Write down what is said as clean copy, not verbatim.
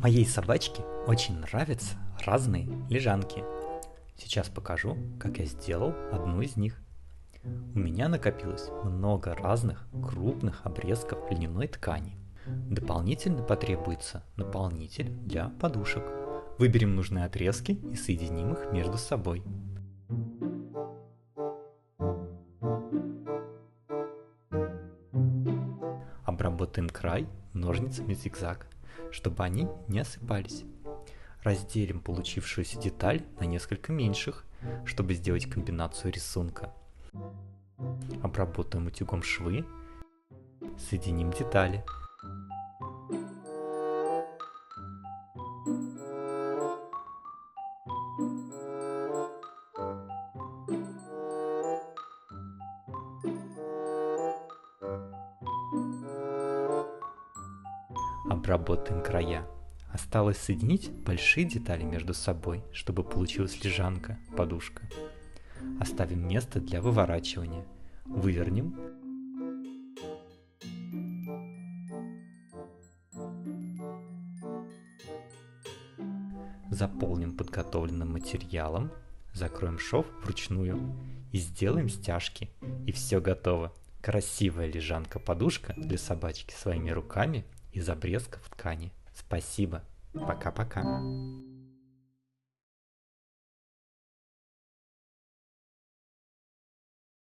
Моей собачке очень нравятся разные лежанки. Сейчас покажу, как я сделал одну из них. У меня накопилось много разных крупных обрезков льняной ткани. Дополнительно потребуется наполнитель для подушек. Выберем нужные отрезки и соединим их между собой. Обработаем край ножницами зигзаг, чтобы они не осыпались. Разделим получившуюся деталь на несколько меньших, чтобы сделать комбинацию рисунка. Обработаем утюгом швы, соединим детали. Обработаем края. Осталось соединить большие детали между собой, чтобы получилась лежанка, подушка. Оставим место для выворачивания. Вывернем. Заполним подготовленным материалом, закроем шов вручную и сделаем стяжки. И все готово. Красивая лежанка-подушка для собачки своими руками из обрезков ткани. Спасибо. Пока-пока.